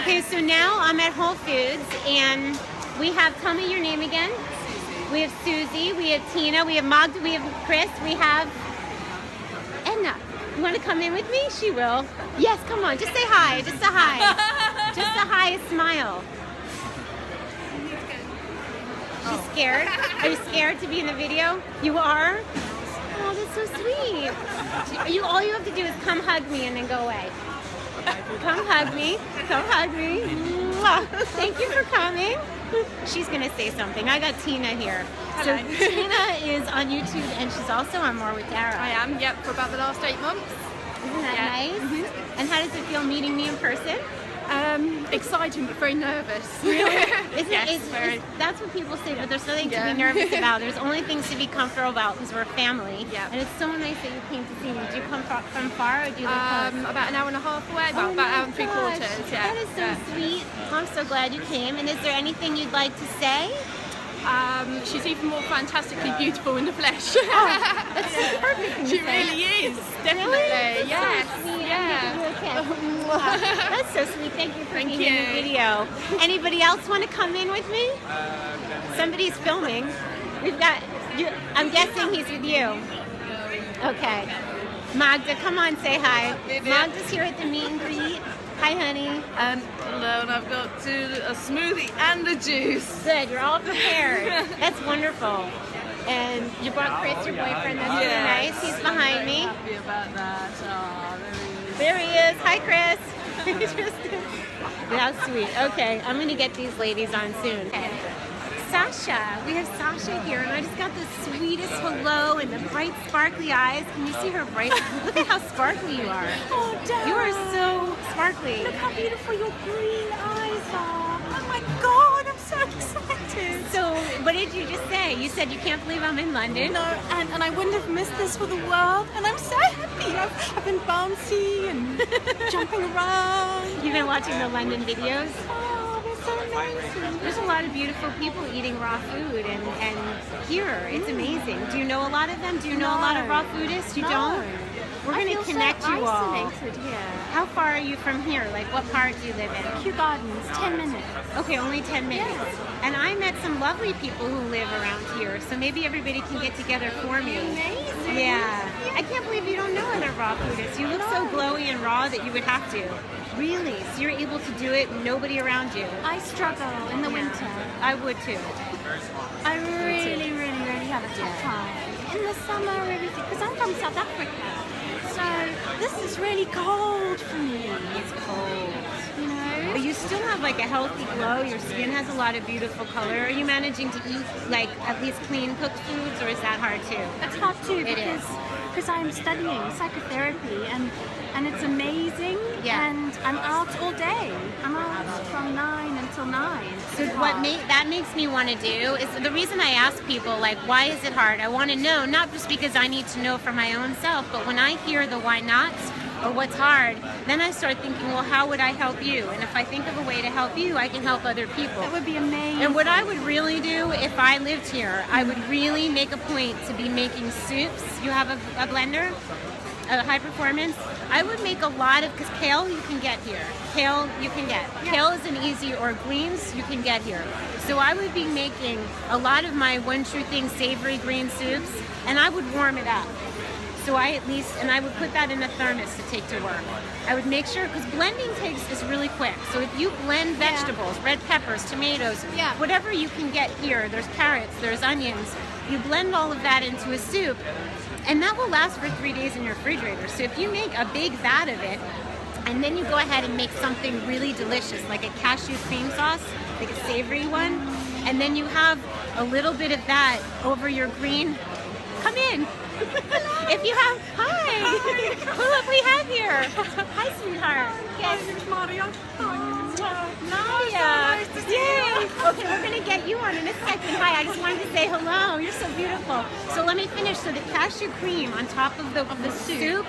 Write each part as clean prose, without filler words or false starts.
Okay, so now I'm at Whole Foods, and we have, tell me your name again. Susie. We have Susie, we have Tina, we have Magda, we have Chris, we have Edna. You want to come in with me? She will. Yes, come on, just say hi, just a hi. Just a hi, a smile. She's scared. Are you scared to be in the video? You are? Oh, that's so sweet. All you have to do is come hug me and then go away. Come hug me. Come hug me. Mwah. Thank you for coming. She's going to say something. I got Tina here. Hello. So Tina is on YouTube, and she's also on More with Dara. I am, yep, for about the last 8 months. Isn't that nice? And how does it feel meeting me in person? Exciting, but very nervous. That's what people say. There's nothing to be nervous about. There's only things to be comfortable about because we're a family. Yeah. And it's so nice that you came to see me. Did you come from far, or do you live close? About an hour and a half away. Well, about an hour and 3/4. Yeah. That is so sweet. I'm so glad you came. And is there anything you'd like to say? She's even more fantastically beautiful in the flesh. That's so perfect. She really is, definitely. Really? Yes. So sweet. Yeah. That's so sweet. Thank you for being in you. the video. Anybody else want to come in with me? Somebody's filming. We've got. I'm guessing he's with you. Okay. Magda, come on, say hi. Magda's here at the meet and greet. Hi, honey. Hello, and I've got a smoothie and a juice. Good, you're all prepared. That's wonderful. And you brought Chris, your boyfriend. That's really nice. He's behind me. Happy about that. Oh, There he is. Hi, Chris. That's sweet. Okay, I'm going to get these ladies on soon. Okay. Sasha. We have Sasha here, and I just got the sweetest hello and the bright, sparkly eyes. Can you see her bright? Look at how sparkly you are. Oh, Dara. You are so sparkly. Look how beautiful your green eyes are. Oh my God, I'm so excited. So, what did you just say? You said you can't believe I'm in London. No, and I wouldn't have missed this for the world. And I'm so happy. I've been bouncy and jumping around. You've been watching the London videos? Oh, they're so amazing. There's a lot of beautiful people eating raw food, and here, it's amazing. Do you know a lot of them? Do you know a lot of raw foodists? You don't? We're going to connect you all. Isolated here. How far are you from here? Like, what part do you live in? Kew Gardens, 10 minutes. Okay, only 10 minutes. Yes. And I met some lovely people who live around here, so maybe everybody can get together for me. Amazing. Yeah. I can't believe you don't know other raw foodists. You look so glowy and raw that you would have to. Really? So you're able to do it, nobody around you? I struggle in the winter. I would too. I really have a tough time. In the summer, everything, because I'm from South Africa. So this is really cold for me. It's cold. You know? But you still have like a healthy glow. Your skin has a lot of beautiful color. Are you managing to eat like at least clean cooked foods, or is that hard too? It's hard too It is. because I'm studying psychotherapy and it's amazing. Yeah. And I'm out all day. I'm out from 9 until 9. So that makes me want to do is the reason I ask people like, why is it hard? I want to know, not just because I need to know for my own self, but when I hear the why nots or what's hard, then I start thinking, well, how would I help you? And if I think of a way to help you, I can help other people. That would be amazing. And what I would really do if I lived here, I would really make a point to be making soups. You have a blender? A high performance? I would make a lot of, because kale you can get here. Kale you can get. Yeah. Kale is an easy, or greens you can get here. So I would be making a lot of my One True Thing savory green soups, and I would warm it up. So I would put that in a thermos to take to work. I would make sure, because blending is really quick. So if you blend vegetables, red peppers, tomatoes, whatever you can get here, there's carrots, there's onions, you blend all of that into a soup, and that will last for 3 days in your refrigerator. So if you make a big vat of it, and then you go ahead and make something really delicious, like a cashew cream sauce, like a savory one, and then you have a little bit of that over your green, come in. If you have, hi. Who have we have here? Hi, sweetheart. Yes. Maria. Nadia. Yay. Okay, we're going to get you on in a second. Hi, I just wanted to say hello. You're so beautiful. So let me finish. So the cashew cream on top of the soup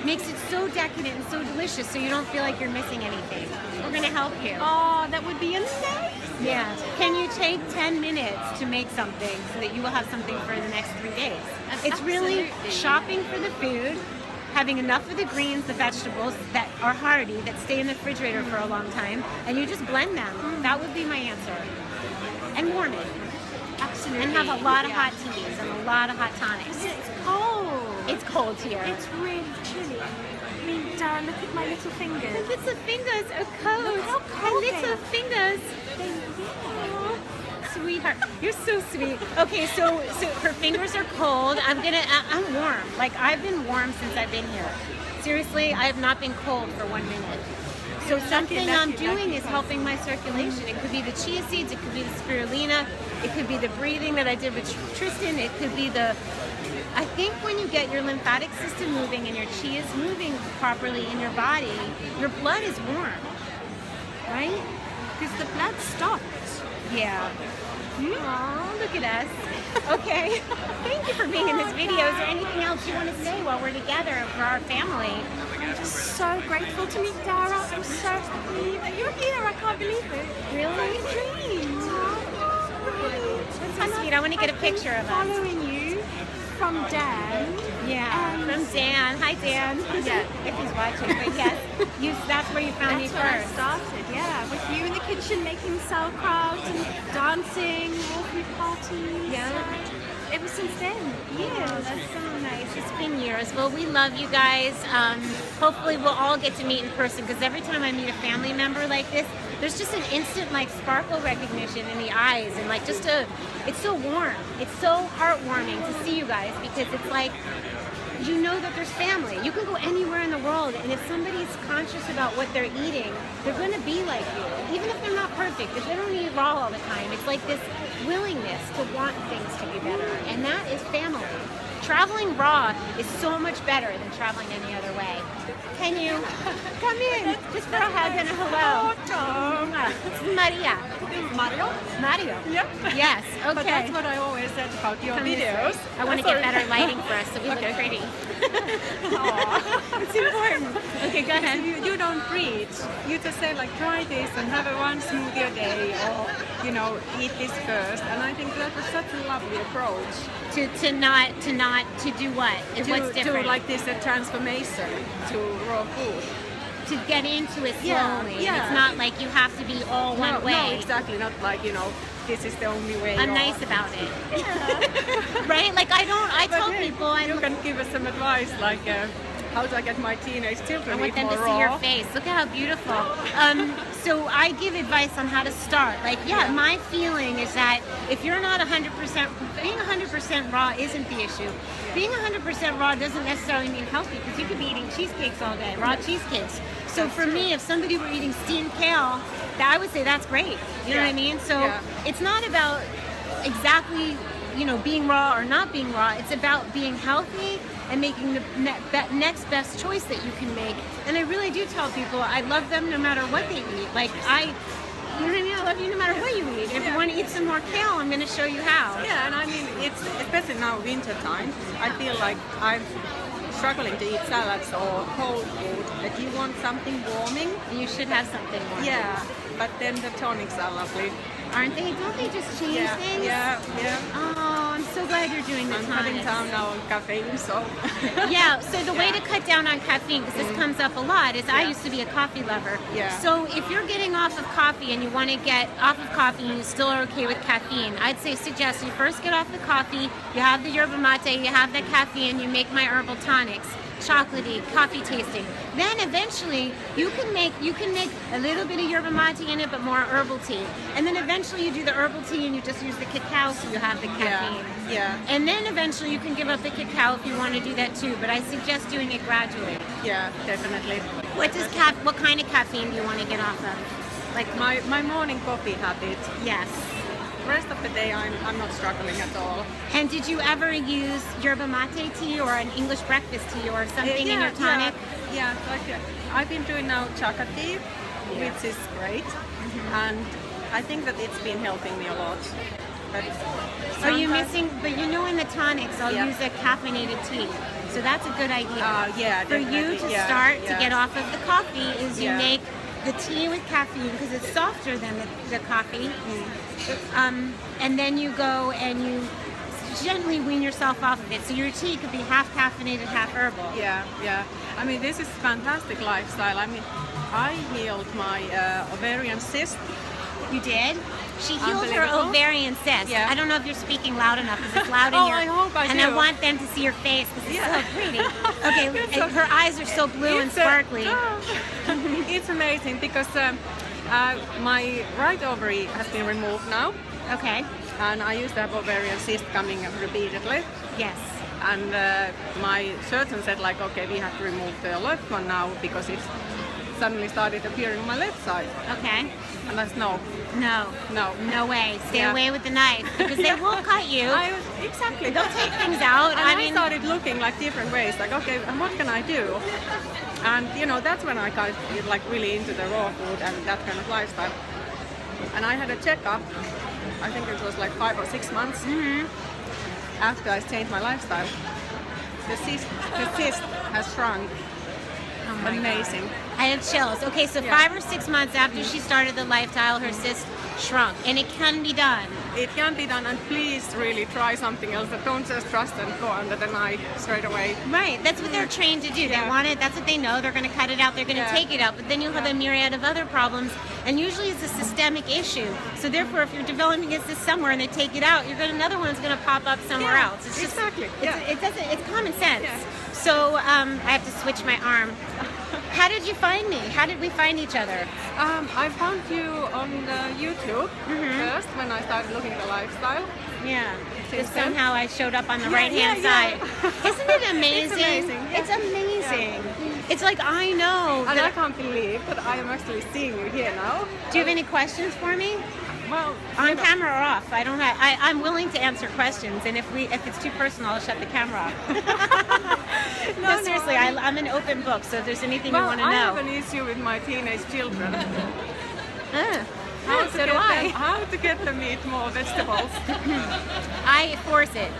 makes it so decadent and so delicious, so you don't feel like you're missing anything. We're going to help you. Oh, that would be amazing. Yeah. Can you take 10 minutes to make something so that you will have something for the next 3 days? It's really shopping for the food, having enough of the greens, the vegetables that are hearty, that stay in the refrigerator for a long time, and you just blend them. That would be my answer. And warm it. Absolutely. And have a lot of hot teas and a lot of hot tonics. It's cold. It's cold here. It's really chilly. I mean, Dara, look at my little fingers. Little fingers are cold. Look how cold Her little fingers. Yeah. Sweetheart, you're so sweet. Okay, so her fingers are cold. I'm warm. Like, I've been warm since I've been here. Seriously, I have not been cold for 1 minute. So something I'm doing is helping my circulation. It could be the chia seeds, it could be the spirulina, it could be the breathing that I did with Tristan, it could be I think when you get your lymphatic system moving and your chi is moving properly in your body, your blood is warm, right? Because the blood stopped. Yeah. Aw, look at us. Okay. Thank you for being in this video. Is there anything else you want to say while we're together for our family? I'm just so grateful to meet Dara. I'm so happy that you're here. I can't believe it. Really? Dream. That's so sweet. I want to get a picture of us. Following you from Dan. Yeah, from Dan. Hi, Dan. Yeah. If he's watching, but yes, that's where you found me That's where I first. started, yeah. With you in the kitchen making sauerkraut and dancing, walking parties. Yeah. Ever since then. Yeah, that's so nice. It's been years. Well, we love you guys. Hopefully we'll all get to meet in person, because every time I meet a family member like this, there's just an instant like sparkle recognition in the eyes, and like it's so warm. It's so heartwarming to see you guys, because it's like, you know that there's family. You can go anywhere in the world, and if somebody's conscious about what they're eating, they're going to be like you. Even if they're not perfect, if they don't eat raw all the time, it's like this willingness to want things to be better, and that is family. Traveling raw is so much better than traveling any other way. Can you come in just for a hug and a hello? It's Maria. Mario? Mario. Yep. Yes. Okay. But that's what I always said about your Come this videos. way. I want to get better lighting for us so we look pretty. It's important. Okay, go ahead. You don't preach. You just say like, try this and have one smoothie a day, or eat this first. And I think that was such a lovely approach. To do what? What's different? To like this transformation to raw food. To get into it slowly. Yeah. It's not like you have to be all one way. No, exactly. Not like, this is the only way. I'm nice about it. Yeah. Right? Like I tell people you can give us some advice, like how do I get my teenage children I want eat them more to raw? see your face. Look at how beautiful. So I give advice on how to start. Like, my feeling is that if you're not 100%, being 100% raw isn't the issue. Being 100% raw doesn't necessarily mean healthy, because you could be eating cheesecakes all day, raw cheesecakes. So for me, if somebody were eating steamed kale, I would say that's great. You know what I mean? So it's not about exactly, being raw or not being raw. It's about being healthy and making the next best choice that you can make. And I really do tell people I love them no matter what they eat. Like you know what I mean? I love you no matter what you eat. If you want to eat some more kale, I'm going to show you how. Yeah, and I mean, it's especially now winter time. I feel like I'm struggling to eat salads or cold food. That you want something warming. You should have something more. Yeah, but then the tonics are lovely. Aren't they? Don't they just change things? Yeah. Oh, I'm so glad you're doing the I'm tonics. cutting down now on caffeine, so. Yeah, so the way to cut down on caffeine, because this comes up a lot, is I used to be a coffee lover. Yeah. So if you're getting off of coffee and you want to get off of coffee and you still are okay with caffeine, I'd suggest you first get off the coffee, you have the yerba mate, you have the caffeine, you make my herbal tonics, chocolatey, coffee tasting. Then eventually you can make a little bit of yerba mate in it, but more herbal tea. And then eventually you do the herbal tea and you just use the cacao, so you have the caffeine. Yeah. And then eventually you can give up the cacao if you want to do that too, but I suggest doing it gradually. Yeah, definitely. What kind of caffeine do you want to get off of? Like My morning coffee habit. Yes. The rest of the day I'm not struggling at all. And did you ever use yerba mate tea or an English breakfast tea or something in your tonic? Yeah, like I've been doing now chaga tea, which is great, and I think that it's been helping me a lot. But Are you missing? But in the tonics, I'll use a caffeinated tea. So that's a good idea. Yeah, For you definitely. to Yeah, start yeah. to get off of the coffee is you Yeah. make the tea with caffeine because it's softer than the coffee. And then you go and you gently wean yourself off of it. So your tea could be half caffeinated, half herbal. Yeah. I mean, this is fantastic lifestyle. I mean, I healed my ovarian cyst. You did? She healed her Unbelievable. ovarian cyst. Yeah. I don't know if you're speaking loud enough because it's loud in Oh, here. I hope I and do. I want them to see your face because it's Yeah. so pretty. Okay, It's so- her eyes are so blue and sparkly. It's amazing because my right ovary has been removed now, Okay. and I used to have ovarian cyst coming repeatedly. Yes. And my surgeon said like, okay, we have to remove the left one now because it suddenly started appearing on my left side. Okay. And that's no. No way. Stay Yeah. away with the knife because they will cut you. Exactly. They'll take things out. And I started looking like different ways, like, okay, and what can I do? And you know, that's when I got like really into the raw food and that kind of lifestyle. And I had a checkup, I think it was like 5 or 6 months after I changed my lifestyle. The cyst has shrunk. Oh my Amazing. God. I have chills. Okay, so Yeah. 5 or 6 months after she started the lifestyle, her cyst shrunk, and it can be done. It can be done, and please really try something else. Don't just trust and go under the knife straight away. Right, that's what they're trained to do. They Yeah. want it, that's what they know. They're going to cut it out, they're going to Yeah. take it out, but then you'll have a myriad of other problems, and usually it's a systemic issue. So therefore, if you're developing a cyst somewhere and they take it out, another one's going to pop up somewhere Yeah, else. It's just, exactly. it's common sense. Yeah. So I have to switch my arm. How did you find me? How did we find each other? I found you on YouTube first when I started looking at the lifestyle. Yeah. Since Just then? somehow I showed up on the Yeah, right-hand yeah, side. yeah. Isn't it amazing? It's amazing, yeah. It's amazing. It's like I know. And I That, can't believe that I am actually seeing you here now. do you have any questions for me? Well, On camera or off? I don't have. I'm willing to answer questions, and if it's too personal, I'll shut the camera off. No, seriously, I'm an open book. So if there's anything you want to I know, have an issue with my teenage children. so do I. How to get them to eat more vegetables. I force it.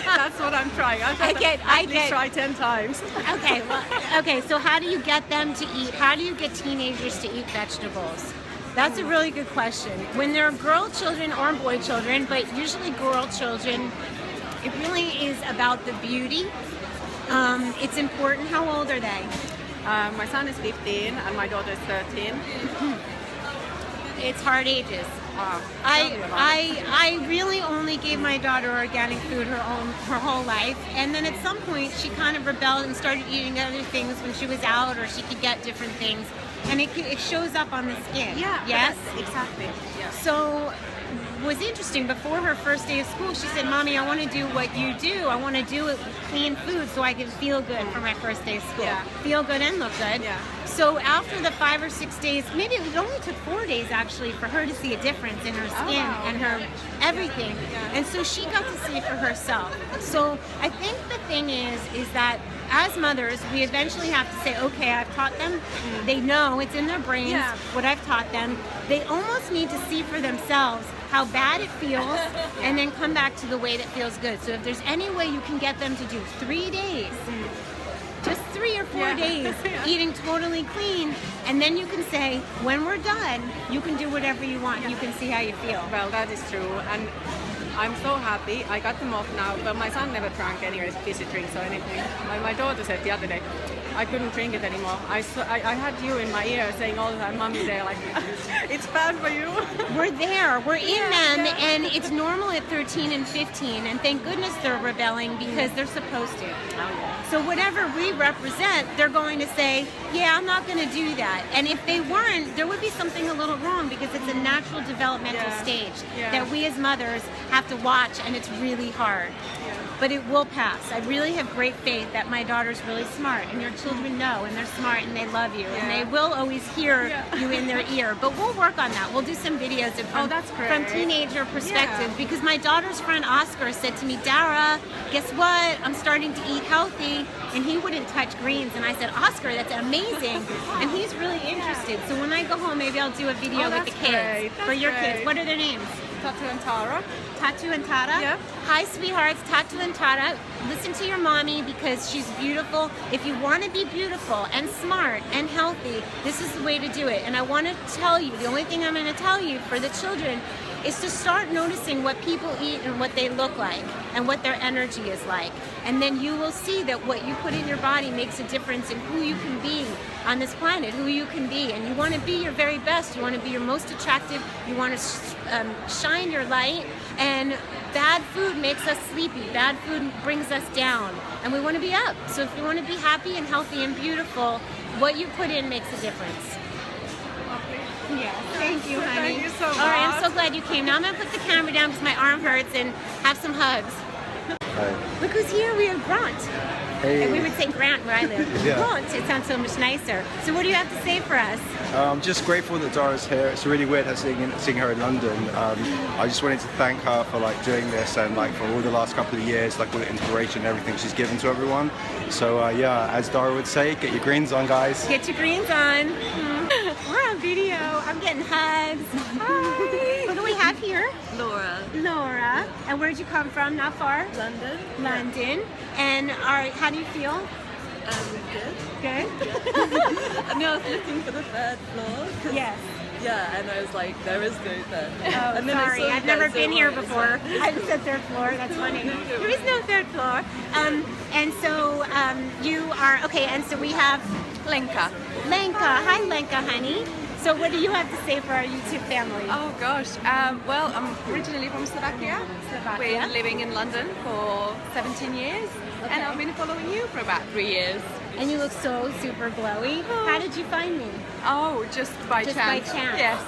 That's what I'm trying. I've tried 10 times. Okay, well, okay. So how do you get them to eat? How do you get teenagers to eat vegetables? That's a really good question. When they're girl children or boy children, but usually girl children, it really is about the beauty. It's important. How old are they? My son is 15 and my daughter is 13. It's hard ages. I really only gave my daughter organic food her whole life, and then at some point she kind of rebelled and started eating other things when she was out, or she could get different things, and it shows up on the skin. Yeah. Yes. Exactly. Yeah. So was interesting. Before her first day of school, she said, "Mommy, I want to do what you do. I want to do it with clean food so I can feel good for my first day of school. Yeah. Feel good and look good." Yeah. So after the 5 or 6 days, maybe it only took 4 days actually for her to see a difference in her skin wow. and her everything. Yeah. And so she got to see for herself. So I think the thing is that as mothers, we eventually have to say, okay, I've taught them. They know it's in their brains Yeah. what I've taught them. They almost need to see for themselves how bad it feels and then come back to the way that feels good. So if there's any way you can get them to do 3 days, just 3 or 4 Yeah. days eating totally clean, and then you can say, when we're done, you can do whatever you want. You can see how you feel. Well, that is true, and I'm so happy. I got them off now, but my son never drank any fizzy drinks or anything. My daughter said the other day, I couldn't drink it anymore. I had you in my ear saying all the time, Mommy, they're like, it's bad for you. We're there, we're in them, yeah. and it's normal at 13 and 15, and thank goodness they're rebelling because they're supposed to. So whatever we represent, they're going to say, yeah, I'm not going to do that. And if they weren't, there would be something a little wrong because it's a natural developmental Yeah. stage Yeah. that we as mothers have to watch, and it's really hard. But it will pass. I really have great faith that my daughter's really smart, and your children know, and they're smart, and they love you, and they will always hear you in their ear. But we'll work on that. We'll do some videos from, that's great. from teenager perspective, Yeah. because my daughter's friend Oscar said to me, Dara, guess what? I'm starting to eat healthy, and he wouldn't touch greens. And I said, Oscar, that's amazing, and he's really interested. So when I go home, maybe I'll do a video with the that's kids great. for That's your great. kids. What are their names? Tatu and Tara. Tatu and Tara? Yeah. Hi, sweethearts. Tatu and Tara. Listen to your mommy because she's beautiful. If you want to be beautiful and smart and healthy, this is the way to do it. And I want to tell you, the only thing I'm going to tell you for the children is to start noticing what people eat and what they look like and what their energy is like. And then you will see that what you put in your body makes a difference in who you can be on this planet, who you can be. And you want to be your very best. You want to be your most attractive. You want to shine your light. And bad food makes us sleepy. Bad food brings us down. And we want to be up. So if you want to be happy and healthy and beautiful, what you put in makes a difference. Yeah, thank you, honey. Thank you so much. All right, I'm so glad you came. Now I'm going to put the camera down because my arm hurts and have some hugs. Hi. Look who's here. We have Grant. Hey. And we would say Grant where I live. Yeah. Grant, it sounds so much nicer. So what do you have to say for us? I'm just grateful that Dara's here. It's really weird seeing her in London. I just wanted to thank her for doing this and for all the last couple of years, all the inspiration and everything she's given to everyone. So yeah, as Dara would say, get your greens on, guys. Get your greens on. We're on video. I'm getting hugs. Hi. Who do we have here? Laura. Laura. And where'd you come from? Not far? London. London. And how do you feel? Good. Good? I mean, I was looking for the third floor. Yes. Yeah, and I was like, there is no third. Oh, And then I sorry. saw you I've never guys, been so here I was before. like- I was at third floor. That's funny. There is no third floor. And so you are, okay, and so we have Lenka. Lenka. Hi, Lenka, honey. So what do you have to say for our YouTube family? Oh gosh. Well, I'm originally from Slovakia. Slovakia. We're living in London for 17 years. Okay. And I've been following you for about 3 years. And you look so super glowy. How did you find me? Oh, just by Just chance. by chance. Yes.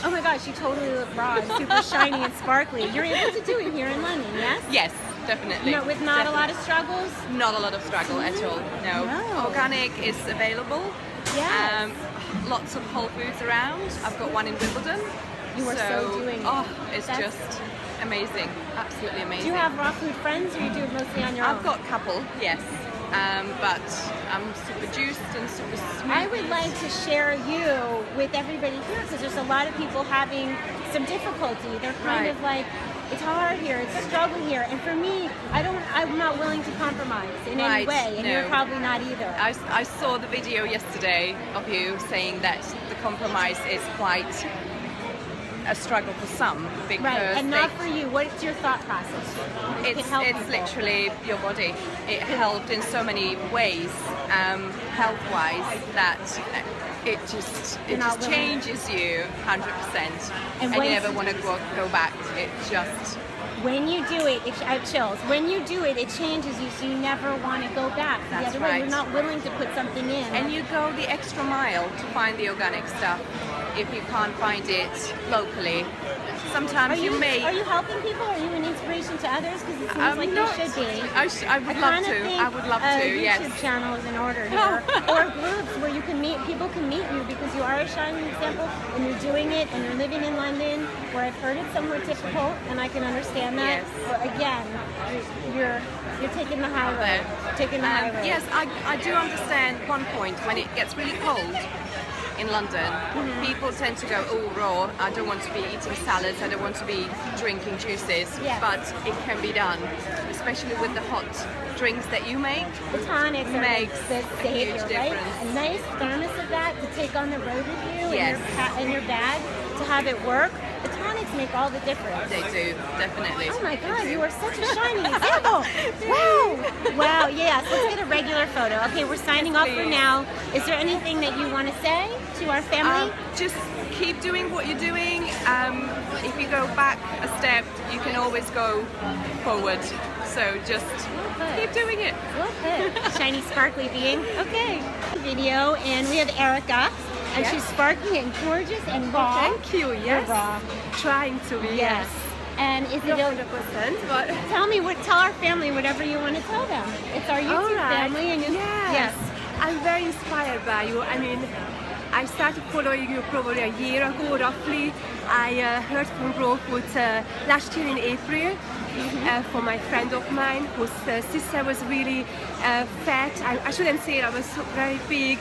Oh my gosh, you totally look raw and super shiny and sparkly. You're able to do it here in London, yes? Yes, definitely. No, with not a lot of struggles? Not a lot of struggle at all. No. No. Organic is available. Yes. Lots of Whole Foods around. I've got one in Wimbledon. You are so doing it. Oh, it's That's- just amazing. Absolutely amazing. Do you have raw food friends or you do it mostly on your own? I've got a couple, yes. But I'm super juiced and super smooth. I would like to share you with everybody here because there's a lot of people having some difficulty. They're kind Right. of like, it's hard here, it's a struggle here. And for me, I'm not willing to compromise in any Right, way, and no. you're probably not either. I saw the video yesterday of you saying that the compromise is quite a struggle for some because Right, and not for you. What's your thought process? You can help it's people. literally your body. It helped in so many ways, health-wise, that it just not willing. changes you 100%, And and when- you never want to go back. It just When you do it, I have chills. When you do it, it changes you, so you never want to go back the That's other way. right. You're not willing to put something in. and you go the extra mile to find the organic stuff if you can't find it locally. Are Sometimes you may. are you helping people? Are you an inspiration to others? Because it seems I'm like not. you should be. I would love kinda to. think I would love a to. YouTube Yes. channel is in order here, or groups where you can meet people can meet you because you are a shining example and you're doing it and you're living in London where I've heard it's somewhere difficult and I can understand that. Yes. But again, you're taking the high road. Taking the high road. Yes, I do understand one point when it gets really cold in London. Mm-hmm. People tend to go, oh, raw, I don't want to be eating salads, I don't want to be drinking juices, Yeah. but it can be done, especially with the hot drinks that you make. The tonics are Makes the a savior, huge right? difference. A nice thermos of that to take on the road with you Yes. in your bag to have it work. The tonics make all the difference. They do, definitely. Oh my God, you are such a shining example. Wow. Wow, yes, let's get a regular photo. Okay, we're signing off for please. now. Is there anything that you want to say to our family? Just keep doing what you're doing. If you go back a step, you can always go forward. So just keep doing it. Well put. Shiny, sparkly being. Okay. Video, and we have Erica, and Yes. she's sparkly and gorgeous and raw. Thank you, You're yes. raw. Trying to be, Yes. And is it 100%, but tell our family whatever you want to tell them. It's our YouTube family, and Yes. I'm very inspired by you. I mean, I started following you probably a year ago, roughly. I heard from Raw Food last year in April from my friend of mine whose sister was really fat. I shouldn't say I was so very big.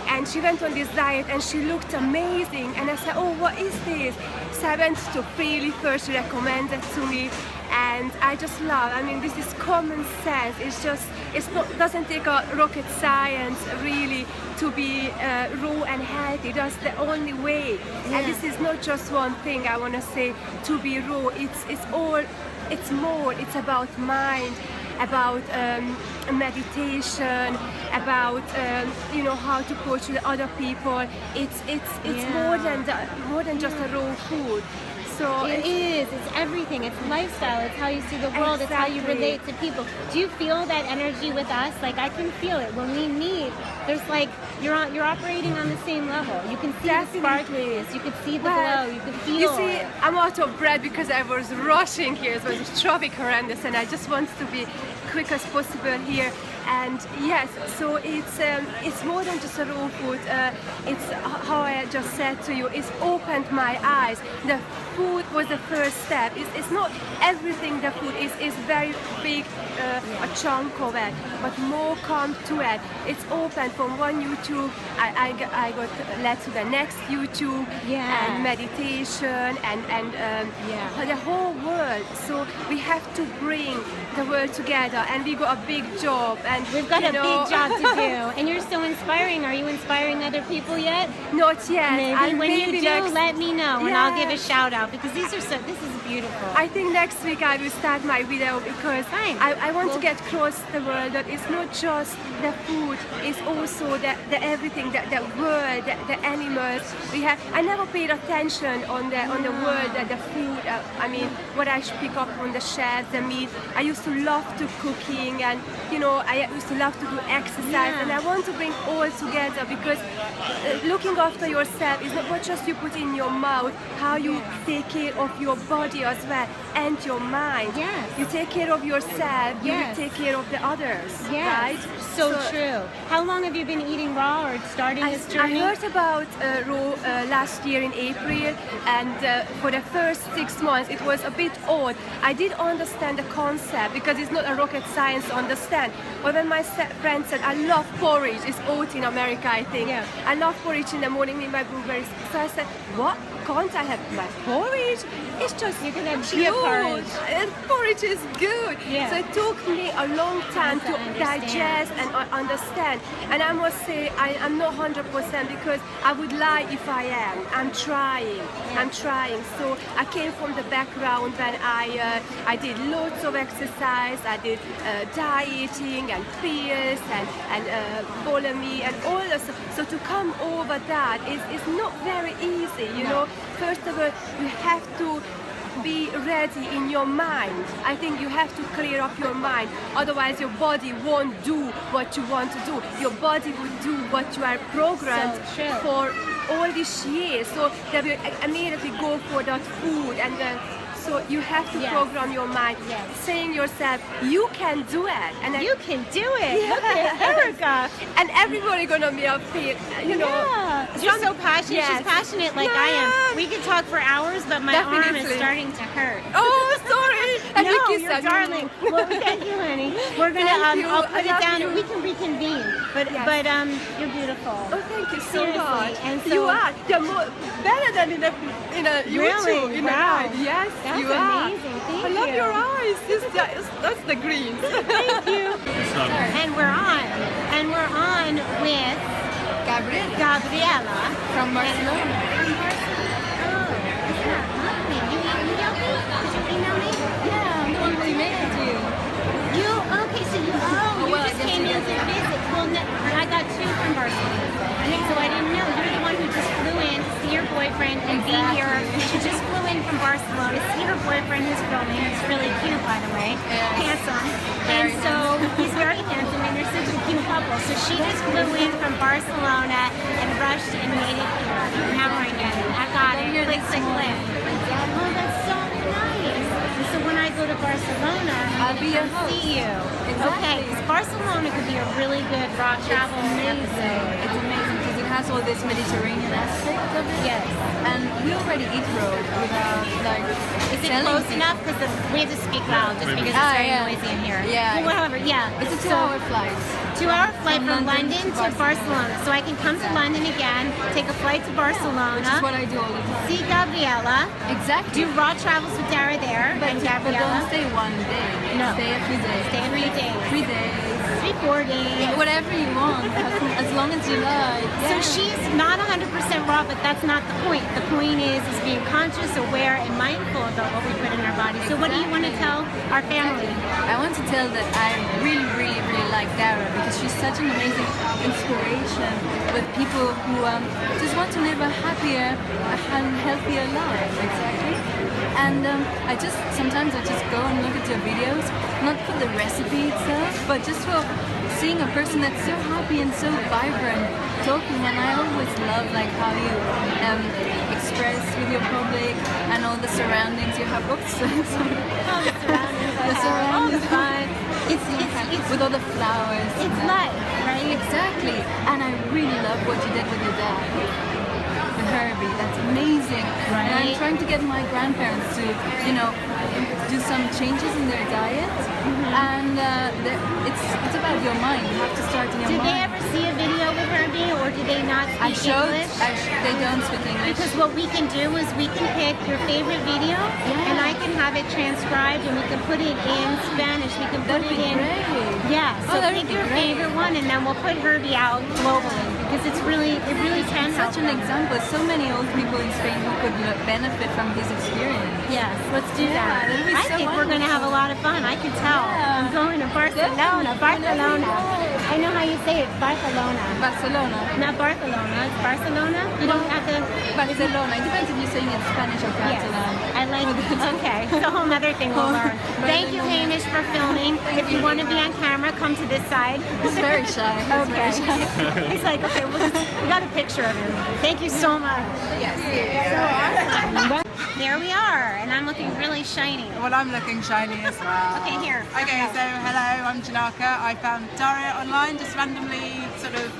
and she went on this diet and she looked amazing, and I said, oh, what is this? So I went to Freely first, she recommended to me, and I just love, I mean, this is common sense. It's not, doesn't take a rocket science really to be raw and healthy. That's the only way. And this is not just one thing I want to say, to be raw. It's more, it's about mind, about meditation, about how to coach with other people. It's more than just a raw food. So it is. It's everything. It's lifestyle. It's how you see the world. It's how you relate to people. Do you feel that energy with us? Like, I can feel it when we meet. There's like you're operating on the same level. You can see the sparkliness. You can see the glow. You can feel. You see, I'm out of breath because I was rushing here. It was traffic horrendous, and I just wanted to be quick as possible here. And yes, so it's more than just a raw food. It's how I just said to you. It's opened my eyes. The food was the first step. It's not everything. The food is very big, a chunk of it, but more come to it. It's opened from one YouTube. I got led to the next YouTube and meditation and the whole world. So we have to bring the world together, and we got a big job. And we've got a big job to do. And you're so inspiring. Are you inspiring other people yet? Not yet. Maybe when you do, let me know, and I'll give a shout out, because this is beautiful. I think next week I will start my video, because I want to get across the world that it's not just the food, it's also the everything, the world, the animals. I never paid attention on the world, the food. I mean, what I should pick up on the shelves, the meat. I used to love to cooking, and I used to love to do exercise, and I want to bring all together, because looking after yourself is not what just you put in your mouth, how you take care of your body as well, and your mind. Yes. You take care of yourself, you will take care of the others. Yes. Right? So true. How long have you been eating raw or starting this journey? I heard about raw last year in April, and for the first 6 months it was a bit odd. I did understand the concept, because it's not a rocket science to understand. But when my friend said, I love porridge, it's oat in America, I think. Yeah. I love porridge in the morning with my blueberries. So I said, what? Can't I have my porridge? It's just you can have chia porridge. And porridge is good. Yeah. So it took me a long time to digest and understand. And I must say, I'm not 100%, because I would lie if I am. I'm trying. I'm trying. So I came from the background when I did lots of exercise. I did dieting and pills and bulimic and all this. So to come over that is not very easy, First of all, you have to be ready in your mind. I think you have to clear up your mind. Otherwise, your body won't do what you want to do. Your body will do what you are programmed for all these years. So they will immediately go for that food, and then so you have to program your mind, saying yourself, you can do it. And you can do it. Look at Erica. And everybody gonna be up here, Yeah. You're so passionate. Yes. She's passionate like I am. We could talk for hours, but my arm is starting to hurt. Oh, sorry. No, you're darling. Well, thank you, honey. We're gonna. I'll put it down, and we can reconvene. But you're beautiful. Oh, thank you so Seriously. much. And so, you are. You're more, better than in a YouTube. Really? In Wow. Yes, that's you are. amazing. Thank I love you. your eyes. That's the green. Thank you. And we're on. And we're on with Gabriela From Barcelona. From Barcelona. Oh, yeah. Lovely. You emailed me? Did you email me? Yeah, I'm going to email you. Okay, so you just came in to visit. Well, no, I got two from Barcelona. So I didn't know. You're the one who just flew in to see your boyfriend and be here. She just flew in from Barcelona to see her boyfriend who's filming. He's really cute, by the way. Handsome. And so he's very handsome, and they're such a cute couple. So she just flew in from Barcelona and rushed and made it here. Now I get it. I got it. Click, click, click. Oh, that's so nice. And so when I go to Barcelona, I'll be your host. see you. Exactly. Okay, because Barcelona could be a really good raw travel. Amazing. It's amazing because you has all this Mediterranean aspect of it. Yes. And we already eat raw without like. Is it selling close it. enough? Because we have to speak loud just because it's very yeah. noisy in here. Yeah. Well, however, yeah. It's a 2-hour flight. 2-hour flight from London to Barcelona. So I can come to London again, take a flight to Barcelona. Which is what I do all the time. See Gabriella. Exactly. Do raw travels with Dara there and But Gabriella. don't stay one day. No. Stay a few days. Stay 3 days. 3 days. 3-4 days. Whatever you want, as long as you like. So she's not 100% raw, but that's not the point. The point is being conscious, aware, and mindful about what we put in our body. So what do you want to tell our family? I want to tell that I really, really, really like Dara because she's such an amazing inspiration with people who just want to live a happier and healthier life. Exactly. And sometimes I just go and look at your videos, not for the recipe itself, but just for seeing a person that's so happy and so vibrant talking. And I always love like how you express with your public and all the surroundings you have. Oops, sorry. All the surroundings. The surroundings. All the fun. It's with all the flowers. It's life, right? Exactly. And I really love what you did with your dad. With Herbie. That's amazing. Right. And I'm trying to get my grandparents to, do some changes in their diet. And it's about your mind. You have to start in your Did mind. they ever see a video with Herbie, or did they not speak English? They don't speak English. Because what we can do is we can pick your favorite video, and I can have it transcribed, and we can put it in Spanish. We can put That'd it be in. great. Yeah. So that'd pick be your great. favorite one, and then we'll put Herbie out globally because it really can help Such an them. example. So many old people in Spain who could benefit from his experience. Yes, let's do that. that'd be I so think we're going to have a lot of fun. I can tell. Yeah. I'm going to Barcelona. Barcelona. I know how you say it. Barcelona. Barcelona. Not Barcelona. It's Barcelona. You don't have to. Barcelona. It depends if you're saying it in Spanish or Yes. Catalan. I like it. Okay. It's a whole other thing we'll learn. Thank you, Hamish, for filming. If you want to be on camera, come to this side. He's very shy. He's Okay. very shy. He's like, okay, we got a picture of him. Thank you so much. Yes. So awesome. There we are, and I'm looking really shiny. Well, I'm looking shiny as well. Okay, here. Okay, so hello, I'm Janaka. I found Dara online, just randomly sort of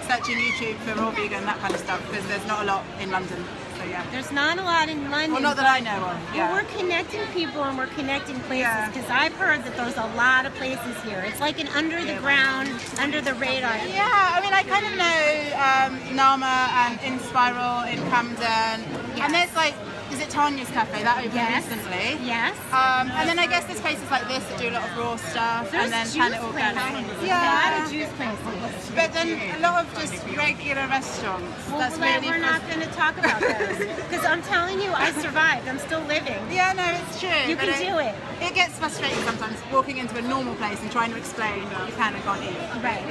searching YouTube for raw vegan, that kind of stuff, because there's not a lot in London. So yeah. There's not a lot in London. Well, not that I know of. But Yeah. we're connecting people and we're connecting places Yeah. because I've heard that there's a lot of places here. It's like an under the ground, under the radar. Yeah, I mean, I kind of know Nama and In Spiral in Camden, and there's like, is it Tanya's Cafe? That opened recently. Yes. And then I guess there's places like this that do a lot of raw stuff, There's and then juice Planet places. Organic. A lot of juice places. But then a lot of just regular restaurants. Well, That's really we're not going to talk about those because I'm telling you, I survived. I'm still living. Yeah, no, it's true. You but can do it. It gets frustrating sometimes walking into a normal place and trying to explain what you can and can't eat. Right.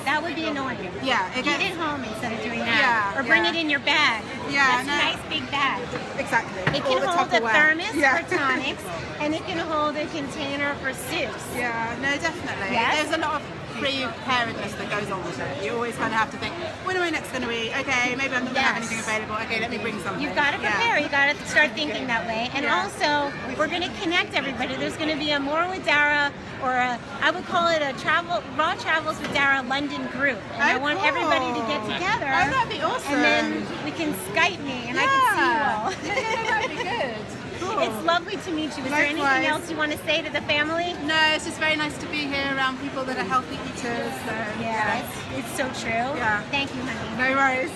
That would be annoying. Yeah, it Eat gets, it home instead of doing that. Yeah, Or bring yeah. it in your bag. Yeah, That's no. a nice big bag. exactly. It All can the hold a Tupperware. thermos Yeah. for tonics, and it can hold a container for soups. Yeah, no, definitely. Yes? There's a lot of preparedness that goes on with it. You always kind of have to think, when am I next going to eat? Okay, maybe I'm not going to have Yes. anything available. Okay, let me bring something. You've got to prepare. You got to start thinking that way. And Yeah. also, we're going to connect everybody. There's going to be a More with Dara, or I would call it a Raw Travels with Dara London group. And I want everybody to get together. Oh, that'd be awesome. And then we can Skype me, and I can see you all. Yeah, that'd be good. Cool. It's lovely to meet you. Is there anything Likewise. else you want to say to the family? No, it's just very nice to be here around people that are healthy eaters. So, It's so true. Yeah. Thank you, honey. No worries.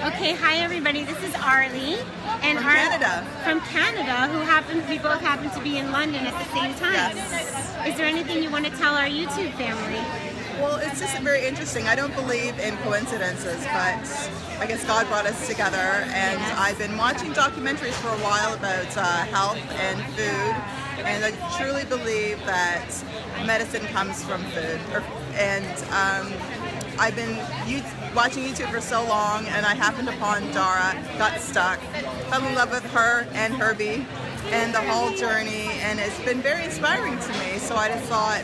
Okay, hi everybody. This is Arlie, and From Canada. From Canada, we both happen to be in London at the same time. Is there anything you want to tell our YouTube family? Well, it's just very interesting. I don't believe in coincidences, but I guess God brought us together, and I've been watching documentaries for a while about health and food, and I truly believe that medicine comes from food. I've been watching YouTube for so long, and I happened upon Dara, got stuck, fell in love with her and Herbie, and the whole journey, and it's been very inspiring to me. So I just thought,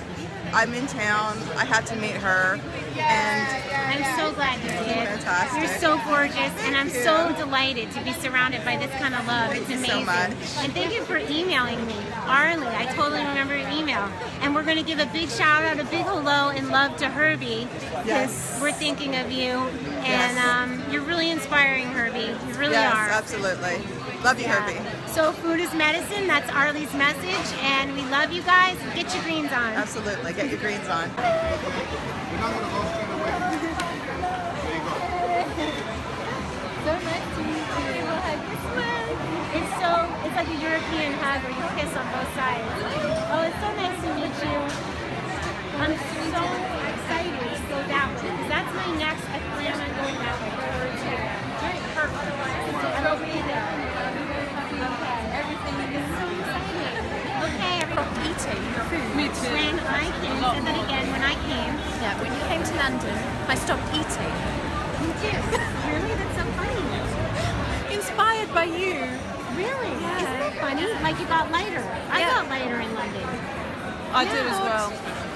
I'm in town, I had to meet her, and I'm so glad you did. fantastic. You're so gorgeous, and I'm so delighted to be surrounded by this kind of love. It's you amazing. so much. And thank you for emailing me, Arlie. I totally remember your email. And we're going to give a big shout out, a big hello and love to Herbie, because Yes. we're thinking of you. And you're really inspiring, Herbie. You really Yes, are. absolutely. Love you, Herbie. So food is medicine. That's Arlie's message, and we love you guys. Get your greens on. Absolutely. Get your greens on. So nice to meet you. It's like a European hug where you kiss on both sides. Oh, it's so nice to meet you. I'm so excited to go that way, because that's my next. I plan on going that way. Perfect. I'm over there. Everything is so exciting. Okay, everyone. Eating food. Me too. When I came, and then again, when I came, Yeah, when you came to London, I stopped eating. me too. Really? That's so funny. Inspired by you. Really? Yeah. Isn't that funny? Like you got lighter. I Yeah. got lighter in London. I did as well.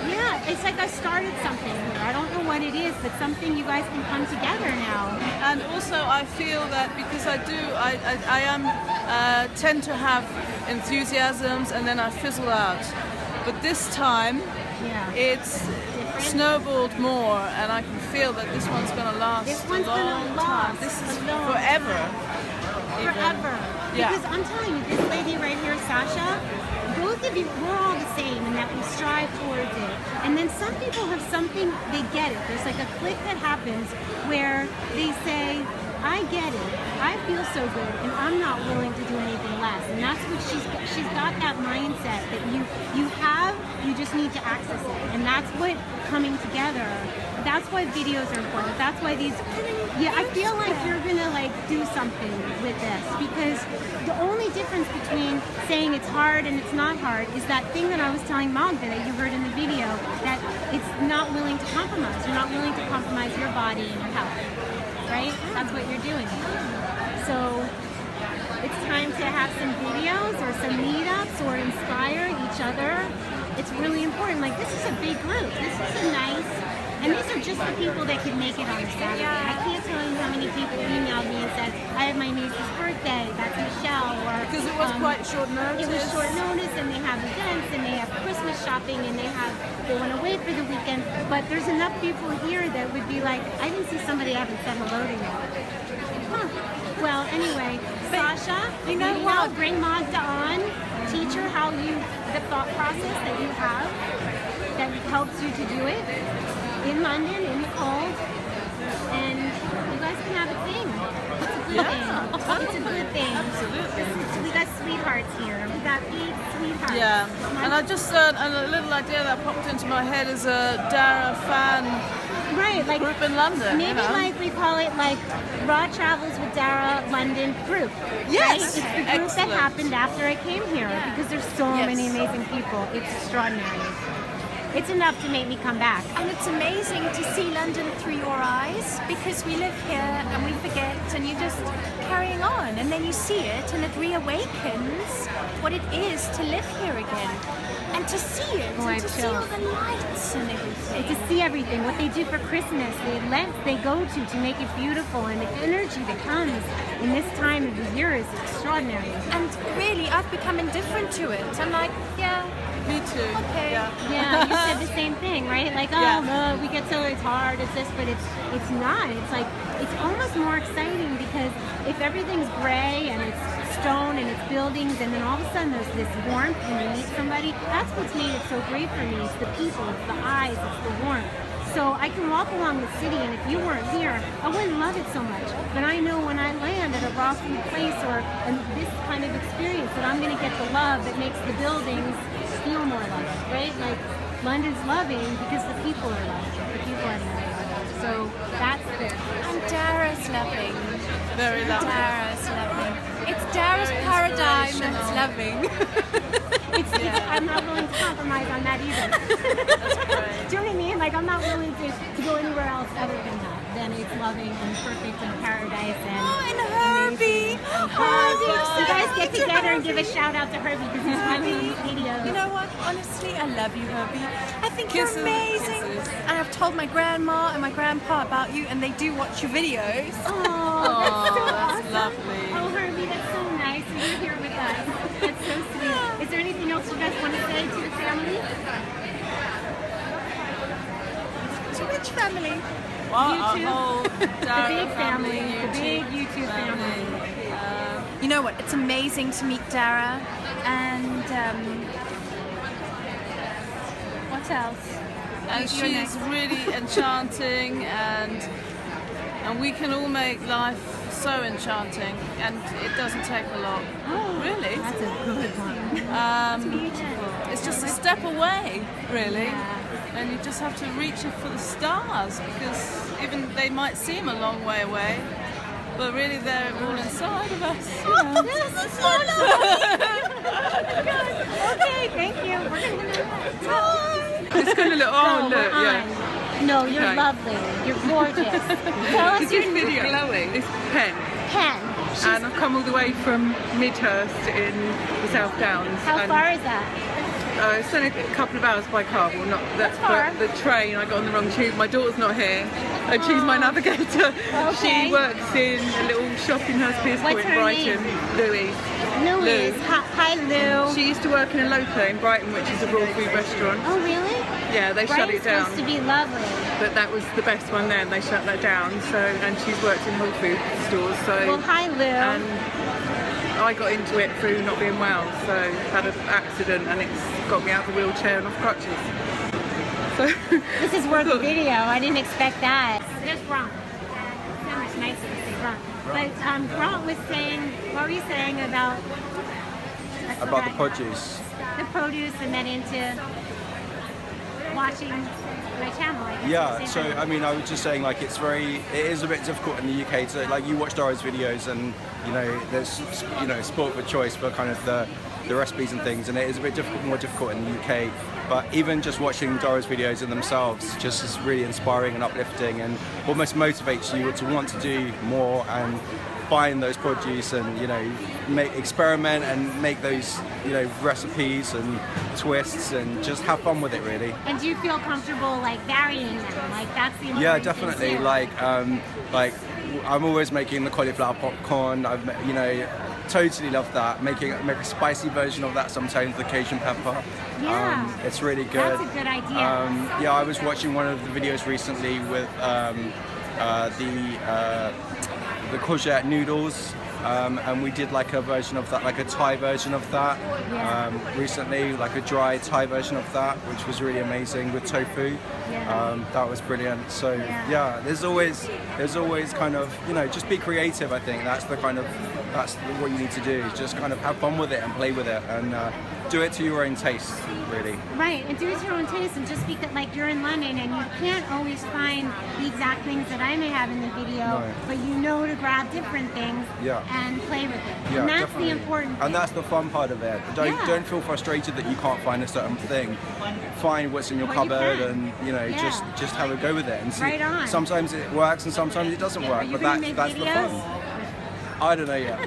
Yeah, it's like I started something here. I don't know what it is, but something you guys can come together now. And also, I feel that because I tend to have enthusiasms and then I fizzle out. But this time, Yeah. it's snowballed more, and I can feel that this one's going to last This a one's long gonna time. last This is a long forever. even. Forever. Yeah. Because I'm telling you, this lady right here, Sasha, both of you, we're all the same in that we strive towards it. And then some people have something, they get it. There's like a click that happens where they say, I get it. I feel so good, and I'm not willing to do anything less. And that's what she's got that mindset that you have, you just need to access it. And that's what coming together, that's why videos are important. That's why these, I feel like you're gonna like do something with this, because the only difference between saying it's hard and it's not hard is that thing that I was telling Magda that you heard in the video, that it's not willing to compromise. You're not willing to compromise your body and your health. Right? That's what you're doing. So it's time to have some videos or some meetups or inspire each other. It's really important. Like, this is a big group. This is a nice, and these are just the people that could make it on a Saturday. I can't tell you how many people emailed me and said, I have my niece's birthday, that's Michelle, or Because it was quite short notice. it was short notice, and they have events, and they have Christmas shopping, and they went away for the weekend. But there's enough people here that would be like, I didn't see somebody I haven't said hello to yet. Huh. Well, anyway, Sasha, you know maybe what? I'll bring Magda on, teach her how the thought process that you have that helps you to do it in London, in the cold, and you guys can have a thing. It's a good thing. It's a good thing. Absolutely. We got sweethearts here. We got big sweethearts. Yeah, and I just a little idea that popped into my head is a Dara fan Right, like group in London. maybe you know? like we call it like Raw Travels with Dara London group. Yes, right? It's the group excellent. that happened after I came here, because there's so Yes. many amazing people. It's extraordinary. It's enough to make me come back. And it's amazing to see London through your eyes, because we live here and we forget, and you're just carrying on, and then you see it and it reawakens what it is to live here again, and to see it, Oh, I and to see feel- all the lights and everything. To see everything, what they do for Christmas, the events they go to make it beautiful, and the energy that comes in this time of the year is extraordinary. And really, I've become indifferent to it. I'm like, yeah, Me too. okay. Yeah. Yeah, you said the same thing, right? Like, oh, Yeah. no, we get so it's hard, it's this, but it's not. It's like, it's almost more exciting, because if everything's gray and it's stone and it's buildings, and then all of a sudden there's this warmth when you meet somebody, that's what's made it so great for me. It's the people, it's the eyes, it's the warmth. So I can walk along the city, and if you weren't here, I wouldn't love it so much. But I know when I land at a raw food place or this kind of experience, that I'm going to get the love that makes the buildings feel more loved, right? Like, London's loving because the people are loving. The people are loving. So that's it. And Dara's loving. Very lovely. Dara's loving. It's Dara's Very paradigm that's inspirational. loving. I'm not willing to compromise on that either. That's great. Do you know what I mean? Like, I'm not willing to go anywhere else other than that. then it's loving and perfect and paradise and And Herbie! you guys get together and give a shout out to Herbie because he's watching videos. You know what? Honestly, I love you, Herbie. I think Kisses, you're amazing. kisses. And I've told my grandma and my grandpa about you, and they do watch your videos. That's lovely. Oh, Herbie, that's so nice. You're here with us. That's so sweet. Is there anything else you guys want to say to the family? To which family? Whole The big family. The YouTube big YouTube family. You know what? It's amazing to meet Dara, and what else? And You're she's next. really enchanting, and we can all make life so enchanting, and it doesn't take a lot. Really? That's a good one. It's just a step away, really. And you just have to reach for the stars, because even they might seem a long way away, but really they're all inside of us. You know. This is so lovely. Okay, thank you. We're gonna It's going to look, oh look, yeah. No, you're Okay. lovely. You're gorgeous. Tell us your Video. Glowing. It's Pen. pen. And I've come all the way from Midhurst in the South Downs. How and, far is that? It's only a couple of hours by car. Well, not that, far. but the train, I got on the wrong tube. My daughter's not here, and she's my navigator. Okay. She works in a little shop in Hurstpierce What's in her Brighton. Louise. Louise. Lou. Hi, Lou. She used to work in a Loco in Brighton, which is a raw food restaurant. Oh, really? Yeah, they shut it Brighton's down. supposed to be lovely. But that was the best one there, and they shut that down. So, and she's worked in Whole Food stores. So, Well, hi, Lou. and I got into it through not being well. So, had an accident, and it's got me out of the wheelchair and off crutches. So, This is worth a video. I didn't expect that. There's Grant. So much nicer to say Grant. But Grant was saying, what were you saying about? About the produce. The produce, and then into watching my channel. I guess, Yeah, at the so same time. I mean, I was just saying, like, it is a bit difficult in the UK to, like, you watch Dara's videos and, you know, there's, you know, sport for choice for kind of the recipes and things, and it is a bit more difficult in the UK. But even just watching Dara's videos in themselves just is really inspiring and uplifting, and almost motivates you to want to do more and find those produce and, you know, experiment and make those, you know, recipes and twists and just have fun with it, really. And do you feel comfortable like varying them? Like that's the important Yeah, thing, definitely. too. Like I'm always making the cauliflower popcorn. You know, totally love that. Make a spicy version of that sometimes, the Cajun pepper. Yeah. It's really good. That's a good idea. Yeah, I was watching one of the videos recently with the courgette noodles. And we did like a version of that, like a Thai version of that recently, like a dry Thai version of that, which was really amazing with tofu. That was brilliant. So yeah, there's always kind of, you know, just be creative. I think that's what you need to do, is just kind of have fun with it and play with it and do it to your own taste, really. Right, and do it to your own taste, and just because like you're in London and you can't always find the exact things that I may have in the video, No. but you know to grab different things and play with it. Yeah, and that's definitely. the important thing. And that's the fun part of it. Don't feel frustrated that you can't find a certain thing. Find what's in your What you cupboard can. and, you know, just have a go with it and see. Right on. Sometimes it works and sometimes it doesn't work, Are you but gonna make that's the videos? fun. I don't know yet.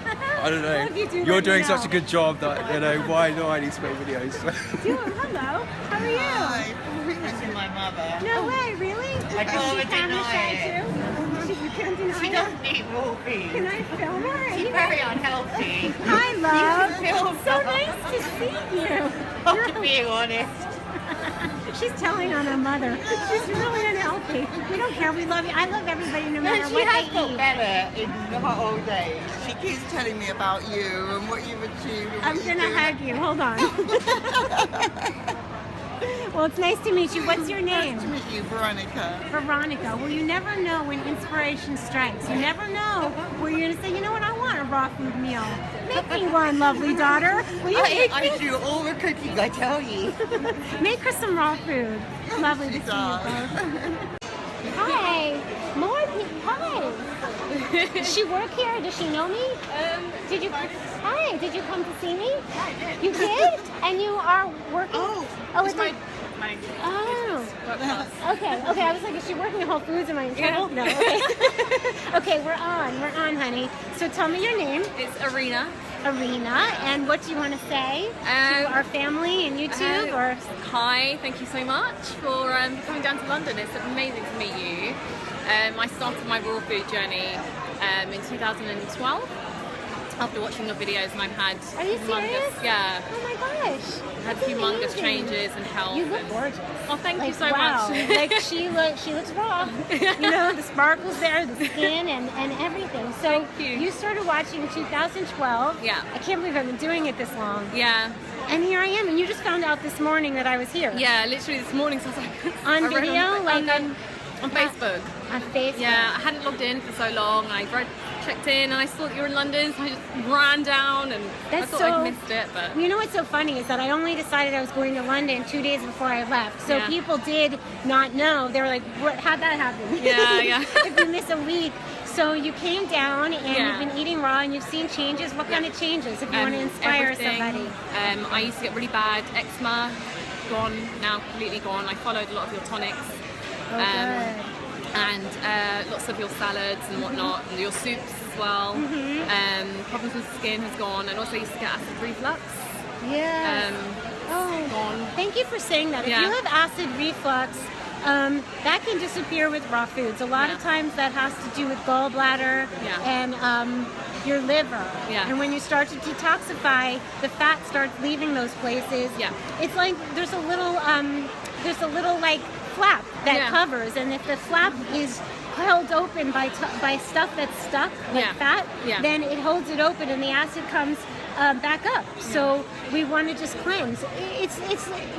I don't know. Well, if you do, You're let me doing know. such a good job that, you know, why do I need to make videos? Hello, how are you? Hi, this is my mother. No way, really? I Is can't she camera shy deny too? You can't deny She it? doesn't eat raw beef. Can I film her? She's very unhealthy. Hi, love. You can film So her. nice to see you. I'm being honest. She's telling on her mother. She's really unhealthy. We don't care. We love you. I love everybody no matter She what has they got eat. better in her old days. She keeps telling me about you and what you've achieved. And I'm what you gonna do. hug you. Hold on. Well, it's nice to meet you. What's your name? Nice to meet you, Veronica. Veronica. Well, you never know when inspiration strikes. You never know where you're gonna say, you know what, I want a raw food meal. Make me one, lovely daughter. Will you make I do all the cooking, I tell you. Make her some raw food. Lovely to see you both. Hi. More people. Hi. Does she work here? Does she know me? Did you? Hi. Did you come to see me? I did. You did? And you are working? Oh, It's it's my my Oh. work class. Okay. I was like, is she working at Whole Foods? Am I in trouble? No. Okay. Okay, we're on, honey. So tell me your name. It's Arena. And what do you want to say to our family and YouTube? Or hi, thank you so much for coming down to London. It's amazing to meet you. I started my raw food journey in 2012 after watching your videos, and I've had Are you serious? Yeah. Oh my gosh. I've had That's humongous amazing. changes in health. You look gorgeous. Oh, thank you so wow. much. Like she looks raw. You know, the sparkles there, the skin and everything. So Thank you. started watching in 2012. Yeah. I can't believe I've been doing it this long. Yeah. And here I am, and you just found out this morning that I was here. Yeah, literally this morning, so I was like... On I read video? on Facebook. On Facebook? Yeah, I hadn't logged in for so long, and I checked in, and I saw that you were in London, so I just ran down, and I thought I'd missed it, but... You know what's so funny is that I only decided I was going to London 2 days before I left. So Yeah. people did not know. They were like, how'd that happen? Yeah. If you miss a week. So you came down and you've been eating raw and you've seen changes. What kind of changes if you want to inspire everything. somebody? I used to get really bad eczema, gone, now completely gone. I followed a lot of your tonics. And lots of your salads and whatnot, and your soups as well. Problems with skin has gone, and also used to get acid reflux. Yeah. Gone. Thank you for saying that. Yeah. If you have acid reflux, that can disappear with raw foods. A lot of times that has to do with gallbladder and your liver. Yeah. And when you start to detoxify, the fat starts leaving those places. Yeah. It's like there's a little like flap that covers, and if the flap is held open by stuff that's stuck, like fat, then it holds it open and the acid comes back up. So we want to just cleanse. It's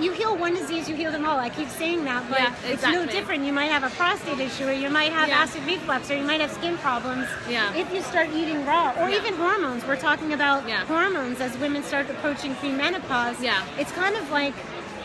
you heal one disease, you heal them all. I keep saying that, but it's no different. You might have a prostate issue, or you might have acid reflux, or you might have skin problems. If you start eating raw, or even hormones. We're talking about hormones as women start approaching premenopause. It's kind of like,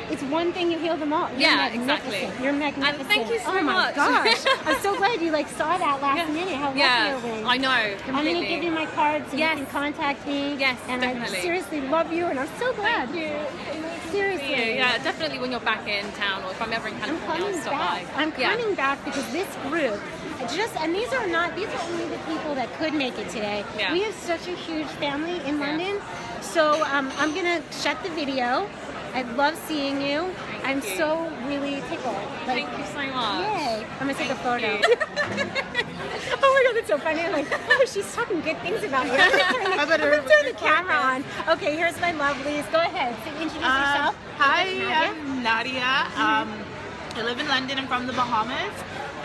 it's one thing, you heal them all. You're magnificent. You're magnificent. And thank you so oh my much. gosh. I'm so glad you saw that last minute. How lucky are we? I know, completely. I'm going to give you my card so you can contact me. Yes, and definitely. I seriously love you, and I'm so glad. Thank you. Seriously. Yeah, definitely when you're back in town, or if I'm ever in California, I'll stop by. I'm coming back because this group, and these are only the people that could make it today. Yeah. We have such a huge family in London. So I'm going to shut the video. I love seeing you. I'm so really tickled. Thank you so much. Yay. I'm going to take a photo. Oh my God, that's so funny. I'm like, oh, she's talking good things about you. I'm going to turn the camera on. Okay, here's my lovelies. Go ahead. Introduce yourself. Hi, I'm Nadia. I live in London. I'm from the Bahamas.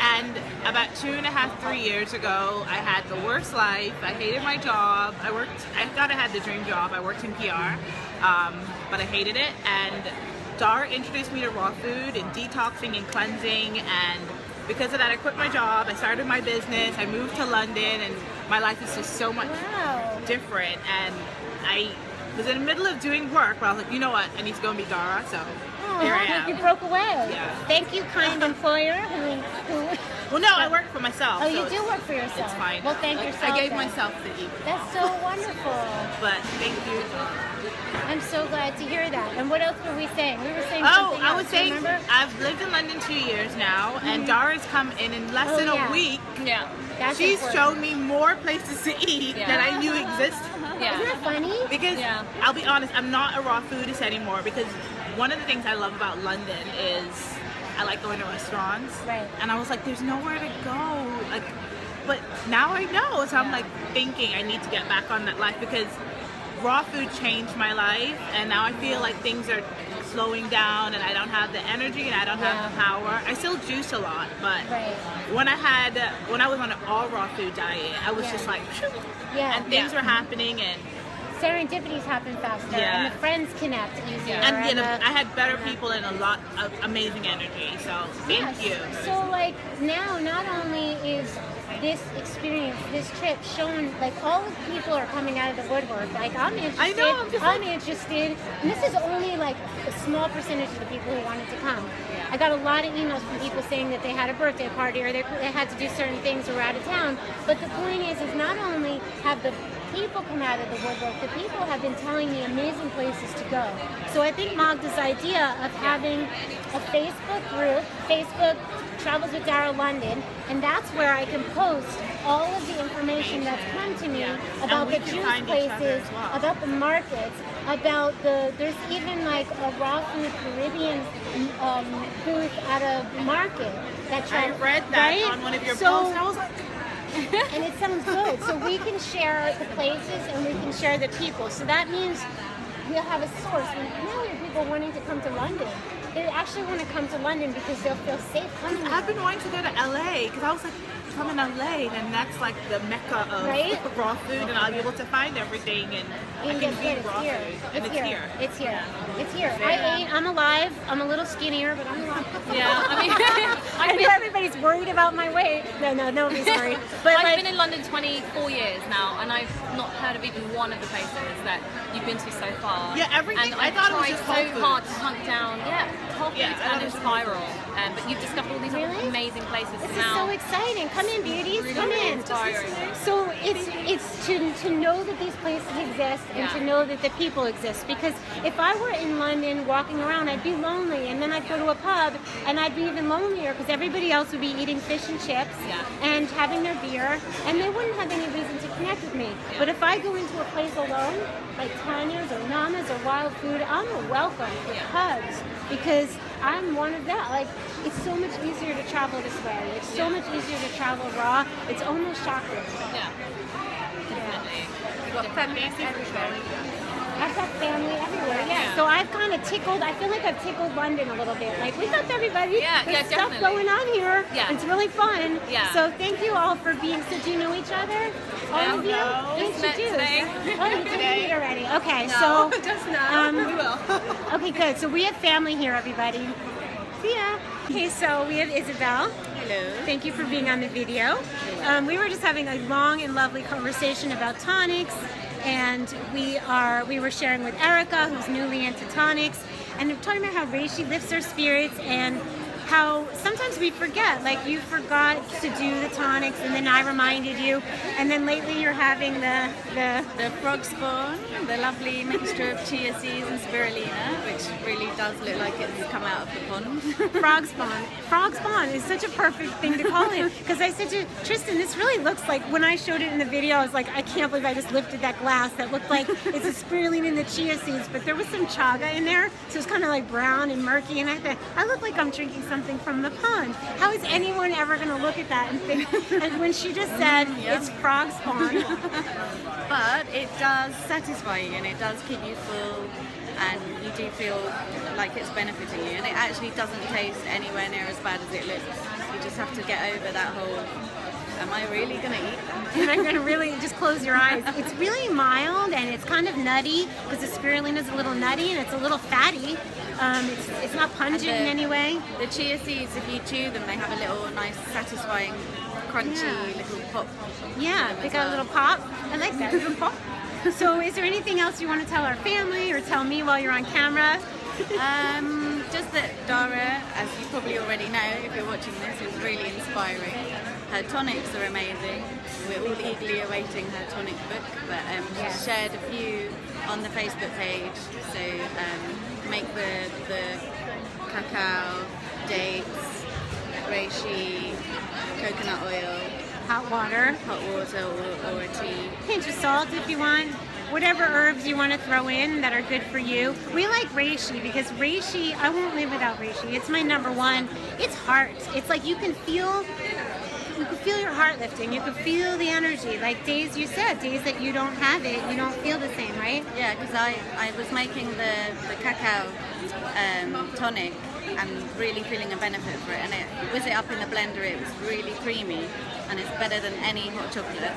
And about 2.5, 3 years ago, I had the worst life. I hated my job. I thought I had the dream job. I worked in PR, but I hated it. And Dara introduced me to raw food and detoxing and cleansing. And because of that, I quit my job. I started my business. I moved to London, and my life is just so much different. And I was in the middle of doing work, but I was like, you know what? I need to go and meet Dara. So here I am. You broke away. Yeah. Thank you, kind employer. Well, no, I work for myself. Oh, so you do work for yourself. It's fine. Well, thank yourself. I gave then. myself the evening. That's so wonderful. But thank you. I'm so glad to hear that. And what else were we saying? We were saying Oh, something I else. was saying, Remember? I've lived in London 2 years now, and Dara's come in less than a week. Yeah. That's She's important. shown me more places to eat that I knew existed. Isn't that funny? Because I'll be honest, I'm not a raw foodist anymore, because one of the things I love about London is I like going to restaurants. Right. And I was like, there's nowhere to go. Like, but now I know, so I'm like thinking I need to get back on that life, because raw food changed my life, and now I feel like things are slowing down, and I don't have the energy, and I don't have the power. I still juice a lot, but when I was on an all raw food diet, I was just like, phew, and things were happening, and serendipities happen faster, and the friends connect easier. And I had better people and a lot of amazing energy, so thank you. So like now, not only is this experience, this trip, shown like all of the people are coming out of the woodwork. Like I'm interested. I know, I'm interested. And this is only like a small percentage of the people who wanted to come. I got a lot of emails from people saying that they had a birthday party or they had to do certain things or were out of town. But the point is not only have the people come out of the woodwork, the people have been telling me amazing places to go. So I think Magda's idea of having a Facebook group, Facebook Travels with Dara London, and that's where I can post all of the information that's come to me about the juice places, about the markets, about there's even like a raw food Caribbean booth at a market. I read that on one of your posts. I was like, and it sounds good. So we can share the places and we can share the people. So that means we'll have a source. Now we have people wanting to come to London. They actually want to come to London because they'll feel safe coming there. I've been wanting to go to LA because I was like, if I'm in LA, then that's like the mecca of raw food, and I'll be able to find everything, and I can eat raw food. And it's here. It's here. It's here. I'm alive. I'm a little skinnier, but I'm alive. Yeah, I mean, I know everybody's worried about my weight. No, nobody's worried. But I've been in London 24 years now, and I've not heard of even one of the places that you've been to so far. Yeah, everything. And I thought it was tried just so whole food. hard to hunt down. Yeah, whole foods and it's viral. But you've discovered all these amazing places. This now. is so exciting. Come in, beauties. Really Come in. inspiring. So it's to know that these places exist and to know that the people exist. Because if I were in London walking around, I'd be lonely, and then I'd go to a pub and I'd be even lonelier because everybody else would be eating fish and chips and having their beer, and they wouldn't have any reason to connect with me. But if I go into a place alone, like Tanya's or Nana's or Wild Food, I'm a welcome with hugs because I'm one of that. Like, it's so much easier to travel this way. It's so much easier to travel raw. It's almost shocking. Yeah, definitely. You've got family everywhere. I've got family everywhere, yeah. So I've kind of tickled, I feel like I've tickled London a little bit. Like, we got everybody. There's stuff going on here. Yeah. It's really fun. Yeah. So thank you all for being, so do you know each other? All of you? Introduce. Oh, you did meet already. Okay, so. Just now. We will. Okay, good. So we have family here, everybody. See ya. Okay, so we have Isabel. Hello. Thank you for being on the video. We were just having a long and lovely conversation about tonics, and we were sharing with Erica, who's newly into tonics, and we're talking about how reishi lifts our spirits and how sometimes we forget, like you forgot to do the tonics and then I reminded you, and then lately you're having the frog spawn, the lovely mixture of chia seeds and spirulina, which really does look like it's come out of the pond. Frog spawn. Frog spawn is such a perfect thing to call it, because I said to Tristan, this really looks like, when I showed it in the video, I was like, I can't believe I just lifted that glass that looked like it's a spirulina and the chia seeds, but there was some chaga in there, so it's kind of like brown and murky, and I thought, I look like I'm drinking something from the pond. How is anyone ever going to look at that and think, and when she just said it's frog spawn. But it does satisfy you and it does keep you full, and you do feel like it's benefiting you, and it actually doesn't taste anywhere near as bad as it looks. You just have to get over that whole, am I really going to eat that? Am I going to really just close your eyes? It's really mild and it's kind of nutty, because the spirulina is a little nutty and it's a little fatty. It's not pungent in any way. The chia seeds, if you chew them, they have a little nice, satisfying, crunchy little pop. Yeah, they got a little pop. I like that little pop. So, is there anything else you want to tell our family or tell me while you're on camera? Just that Dara, as you probably already know if you're watching this, is really inspiring. Her tonics are amazing. We're all eagerly awaiting her tonic book, but she's shared a few on the Facebook page. So make the cacao, dates, reishi, coconut oil, hot water or a tea. Pinch of salt if you want. Whatever herbs you want to throw in that are good for you. We like reishi because reishi, I won't live without reishi. It's my number one. It's heart. It's like you can feel your heart lifting. You can feel the energy. Like days, you said, days that you don't have it, you don't feel the same, right? Yeah, because I was making the cacao tonic and really feeling a benefit for it. And it up in the blender, it was really creamy and it's better than any hot chocolate.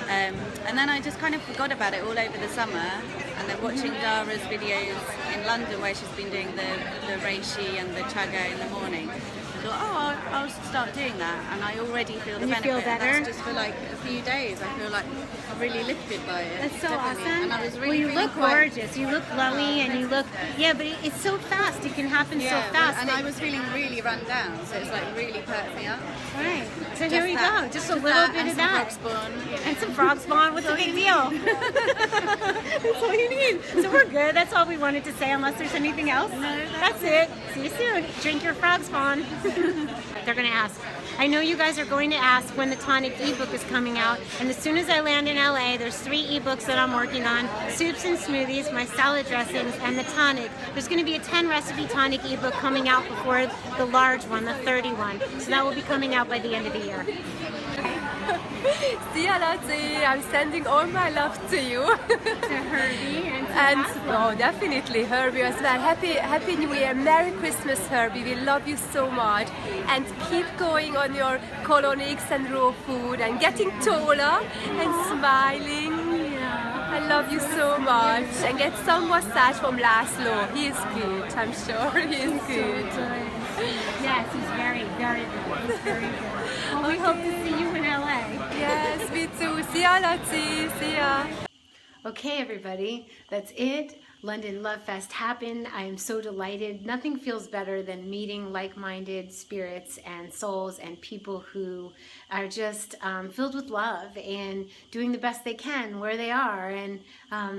And then I just kind of forgot about it all over the summer, and then watching Dara's videos in London where she's been doing the reishi and the chaga in the morning. thought, oh, I'll start doing that, and I already feel the And you benefit. feel better? And that's just for like a few days. I feel like I'm really lifted by it. That's so definitely. awesome. And I was really, well, you really look quite- gorgeous. You look glowy, and you look but it's so fast. It can happen so fast. And I was feeling really run down, so it's like really perked me up. Right. So Just here we that. go. Just a Just little that bit and of some that. frog spawn, you know. And some frog spawn. What's the big deal? That's all you need. So we're good. That's all we wanted to say, unless there's anything else. No, that's it. See you soon. Drink your frog spawn. They're going to ask. I know you guys are going to ask when the tonic ebook is coming out, and as soon as I land in LA, there's 3 ebooks that I'm working on: soups and smoothies, my salad dressings, and the tonic. There's going to be a 10 recipe tonic ebook coming out before the large one, the 30 one. So that will be coming out by the end of the year. See you, Lottie. I'm sending all my love to you. To Herbie and oh, definitely Herbie as well. Happy New Year, Merry Christmas, Herbie. We love you so much, and keep going on your colonics and raw food and getting taller and smiling. I love you so much. And get some massage from Laszlo. He is good. I'm sure he is good. Yes, he's very, very good. He's very good. Well, we hope to see you in LA. Yes, me too. See ya, Lottie. See ya. Okay, everybody, that's it. London Love Fest happened. I am so delighted. Nothing feels better than meeting like-minded spirits and souls and people who are just filled with love and doing the best they can where they are. And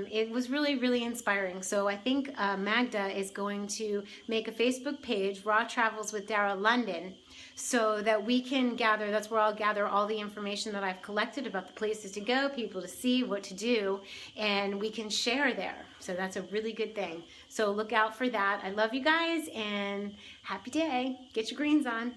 it was really, really inspiring. So I think Magda is going to make a Facebook page, Raw Travels with Dara London, so that we can gather, that's where I'll gather all the information that I've collected about the places to go, people to see, what to do, and we can share there. So that's a really good thing. So look out for that. I love you guys, and happy day. Get your greens on.